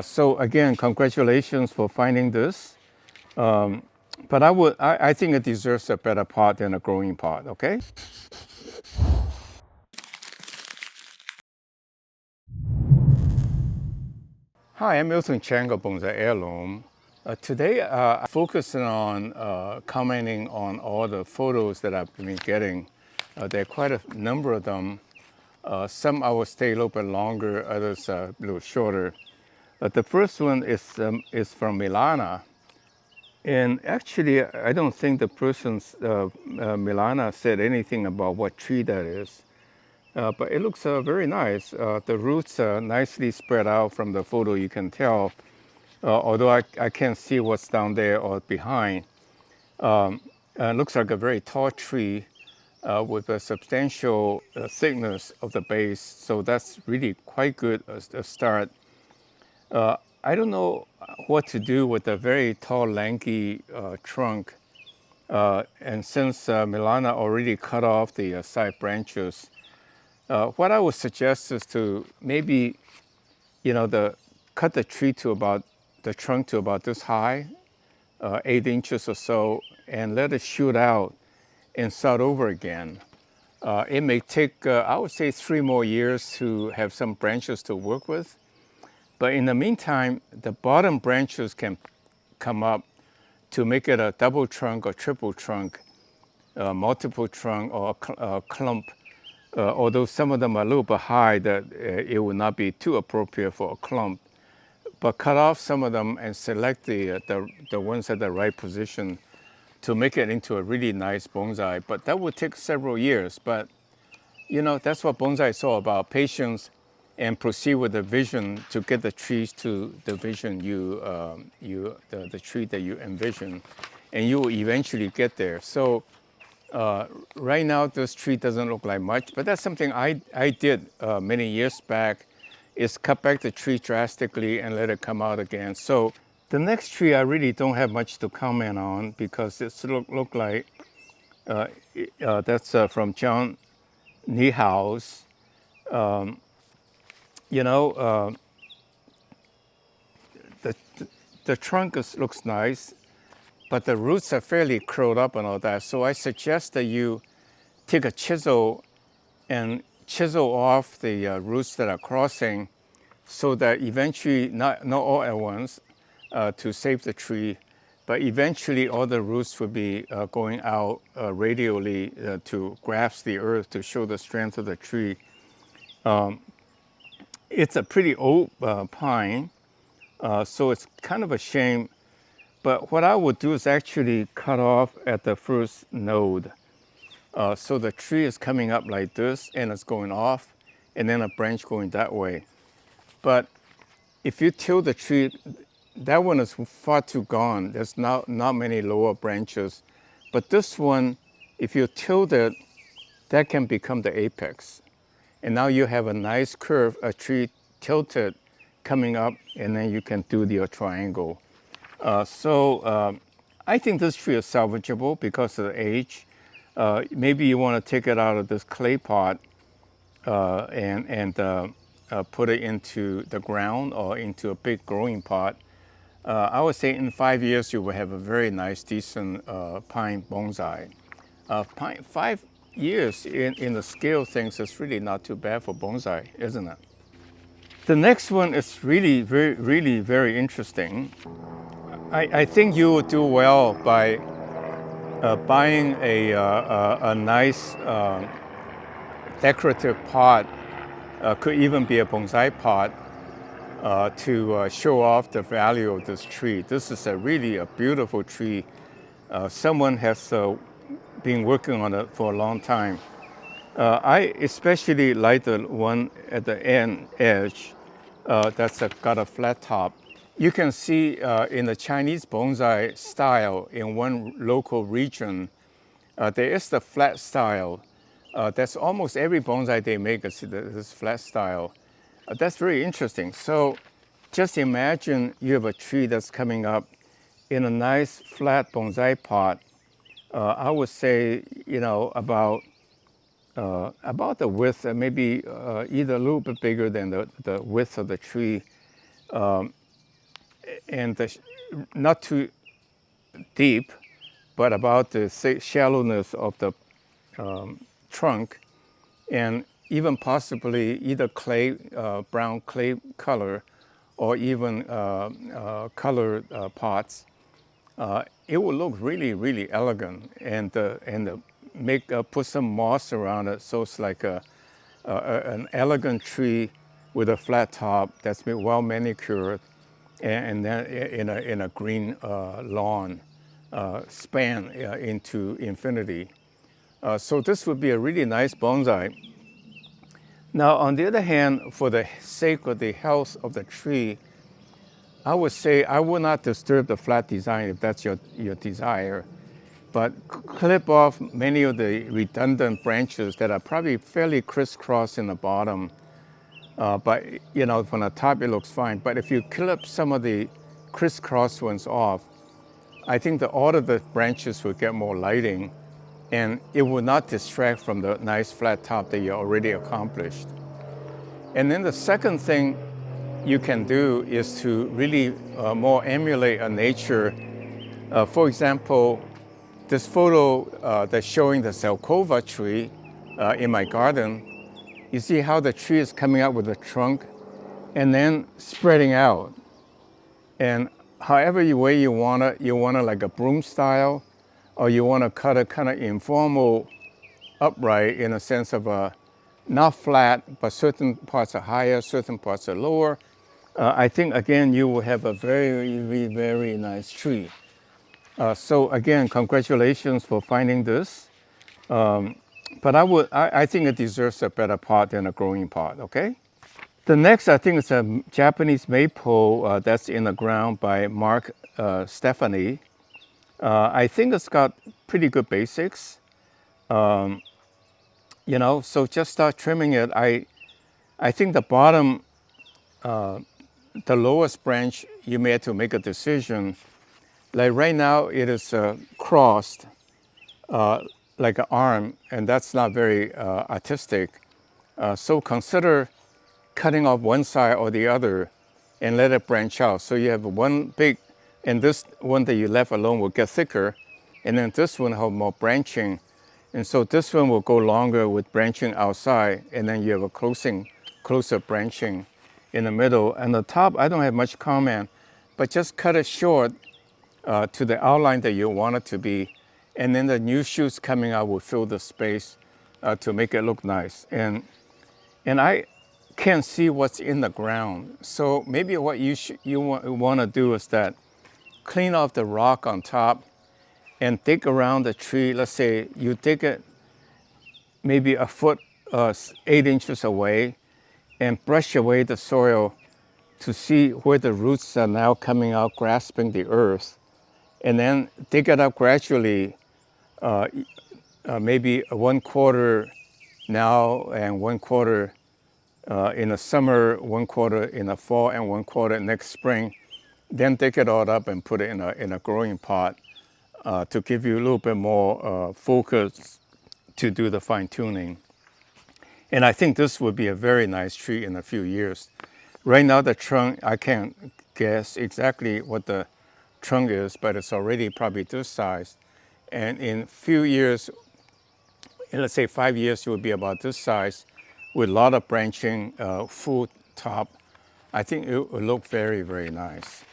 So again, congratulations for finding this. But I think it deserves a better pot than a growing pot, okay? Hi, I'm miltonchang of Bonsaiheirloom. Today, I'm focusing on commenting on all the photos that I've been getting. There are quite a number of them. Some I will stay a little bit longer, others a little shorter. The first one is from Milana. And actually, I don't think the person's Milana said anything about what tree that is. But it looks very nice. The roots are nicely spread out from the photo, you can tell. Although I can't see what's down there or behind. It looks like a very tall tree with a substantial thickness of the base. So that's really quite good as a start. I don't know what to do with a very tall, lanky trunk. And since Milana already cut off the side branches, what I would suggest is to maybe, cut the tree to about, the trunk to about this high, 8 inches or so, and let it shoot out and start over again. It may take, I would say, 3 more years to have some branches to work with. But in the meantime, the bottom branches can come up to make it a double trunk or triple trunk, multiple trunk or a clump. Although some of them are a little bit high, that it would not be too appropriate for a clump. But cut off some of them and select the ones at the right position to make it into a really nice bonsai. But that would take several years. But that's what bonsai is all about: patience, and proceed with the vision to get the trees to the vision the tree that you envision, and you will eventually get there. So right now this tree doesn't look like much, but that's something I did many years back, is cut back the tree drastically and let it come out again. So the next tree I really don't have much to comment on because it look like that's from John Niehaus. You know, the, the trunk looks nice, but the roots are fairly curled up and all that. So I suggest that you take a chisel and chisel off the roots that are crossing, so that eventually, not all at once, to save the tree, but eventually all the roots will be going out radially to grasp the earth to show the strength of the tree. It's a pretty old pine, so it's kind of a shame. But what I would do is actually cut off at the first node. So the tree is coming up like this and it's going off, and then a branch going that way. But if you tilt the tree, that one is far too gone. There's not many lower branches. But this one, if you tilt it, that can become the apex. And now you have a nice curve, a tree tilted coming up, and then you can do the triangle. I think this tree is salvageable because of the age. Maybe you want to take it out of this clay pot and put it into the ground or into a big growing pot. I would say in 5 years you will have a very nice, decent pine bonsai. 5 years in the scale of things is really not too bad for bonsai, isn't it? The next one is really very interesting. I think you will do well by buying a nice decorative pot, could even be a bonsai pot, to show off the value of this tree. This is really a beautiful tree. Someone has been working on it for a long time. I especially like the one at the end edge that's got a flat top. You can see in the Chinese bonsai style in one local region, there is the flat style. That's almost every bonsai they make is this flat style. That's very interesting. So just imagine you have a tree that's coming up in a nice flat bonsai pot. I would say, about the width, maybe either a little bit bigger than the width of the tree. and not too deep, but about the shallowness of the trunk, and even possibly either clay, brown clay color, or even colored pots. It will look really, really elegant, and put some moss around it, so it's like an elegant tree with a flat top that's been well manicured, and then in a green lawn span into infinity. So this would be a really nice bonsai. Now, on the other hand, for the sake of the health of the tree, I would say I would not disturb the flat design if that's your desire, but clip off many of the redundant branches that are probably fairly crisscross in the bottom. But from the top it looks fine. But if you clip some of the crisscross ones off, I think that all of the branches will get more lighting, and it will not distract from the nice flat top that you already accomplished. And then the second thing you can do is to really more emulate a nature. For example, this photo that's showing the salvage tree in my garden, you see how the tree is coming out with a trunk and then spreading out. And however way you want it like a broom style, or you want to cut it kind of informal upright in a sense of not flat, but certain parts are higher, certain parts are lower. I think, again, you will have a very, very, very nice tree. So again, congratulations for finding this. But I think it deserves a better pot than a growing pot, okay? The next, I think, is a Japanese maple that's in the ground by Mark Stephanie. I think it's got pretty good basics. So just start trimming it. I think the bottom, the lowest branch, you may have to make a decision. Like right now, it is crossed like an arm, and that's not very artistic. So consider cutting off one side or the other and let it branch out. So you have one big, and this one that you left alone will get thicker, and then this one have more branching. And so this one will go longer with branching outside, and then you have a closer branching in the middle. And the top, I don't have much comment, but just cut it short to the outline that you want it to be. And then the new shoots coming out will fill the space to make it look nice. And I can't see what's in the ground. So maybe what you want to do is that clean off the rock on top and dig around the tree. Let's say you dig it maybe a foot, 8 inches away, and brush away the soil to see where the roots are now coming out, grasping the earth. And then dig it up gradually, maybe 1/4 now and 1/4 in the summer, 1/4 in the fall, and 1/4 next spring. Then dig it all up and put it in a growing pot to give you a little bit more focus to do the fine tuning. And I think this would be a very nice tree in a few years. Right now, the trunk, I can't guess exactly what the trunk is, but it's already probably this size. And in a few years, let's say 5 years, it will be about this size with a lot of branching, full top. I think it will look very, very nice.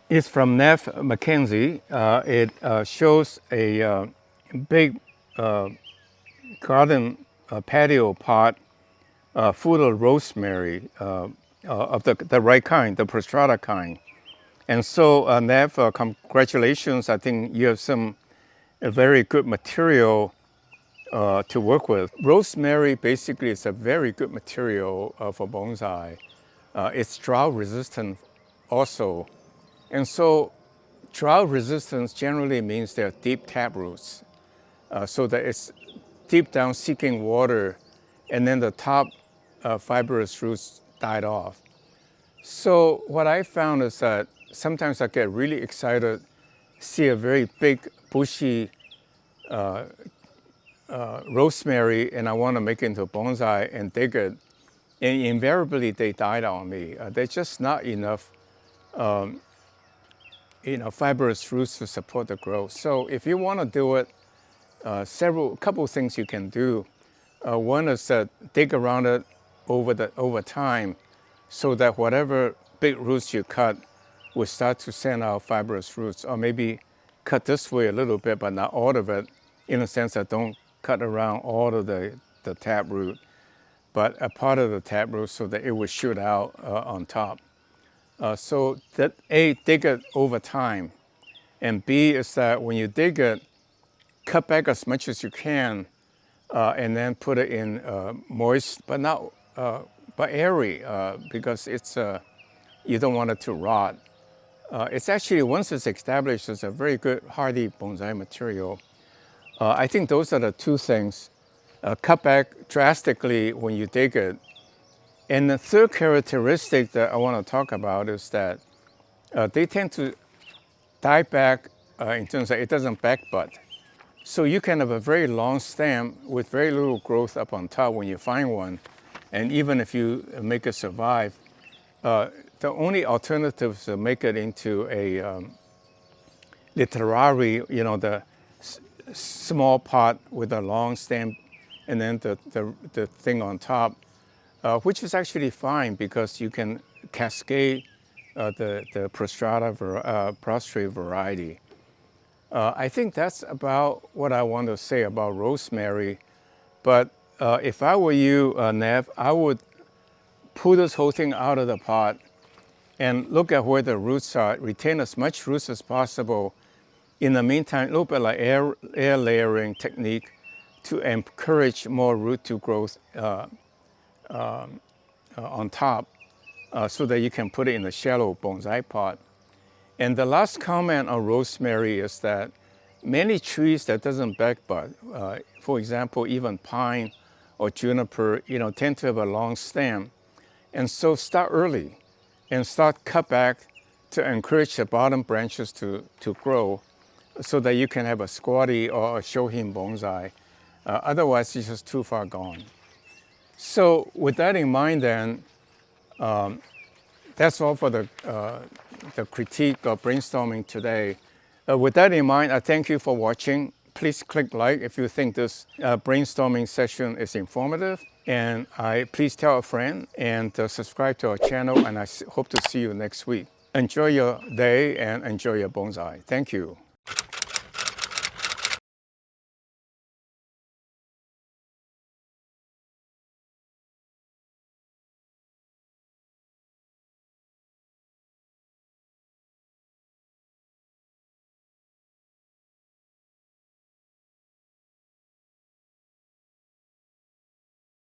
It's from Neff Mackenzie. It shows a big garden patio pot full of rosemary of the right kind, the prostrata kind. And so, Neff, congratulations. I think you have a very good material to work with. Rosemary basically is a very good material for bonsai. It's drought resistant also. And so drought resistance generally means they're deep tap roots. So that it's deep down seeking water, and then the top fibrous roots died off. So what I found is that sometimes I get really excited, see a very big bushy rosemary, and I want to make it into a bonsai and dig it. And invariably they died on me. There's just not enough fibrous roots to support the growth. So if you want to do it, couple of things you can do. One is dig around it over time, so that whatever big roots you cut will start to send out fibrous roots, or maybe cut this way a little bit, but not all of it, in a sense that don't cut around all of the taproot, but a part of the taproot so that it will shoot out on top. So that A, dig it over time, and B is that when you dig it, cut back as much as you can, and then put it in moist, but not but airy, because it's you don't want it to rot. It's actually, once it's established, it's a very good hardy bonsai material. I think those are the two things. Cut back drastically when you dig it. And the third characteristic that I want to talk about is that they tend to die back in terms of it doesn't backbud. So you can have a very long stem with very little growth up on top when you find one. And even if you make it survive, the only alternative is to make it into a literary, the small pot with a long stem and then the thing on top, which is actually fine because you can cascade the prostrate variety. I think that's about what I want to say about rosemary. But if I were you, Nev, I would pull this whole thing out of the pot and look at where the roots are, retain as much roots as possible. In the meantime, a little bit like air layering technique to encourage more root to growth on top, so that you can put it in a shallow bonsai pot. And the last comment on rosemary is that many trees that doesn't backbud, for example, even pine or juniper, tend to have a long stem. And so start early and start cut back to encourage the bottom branches to grow, so that you can have a squatty or a shohin bonsai. Otherwise, it's just too far gone. So with that in mind then, that's all for the critique of brainstorming today. With that in mind, I thank you for watching. Please click like if you think this brainstorming session is informative. And please tell a friend and subscribe to our channel, and I hope to see you next week. Enjoy your day and enjoy your bonsai. Thank you.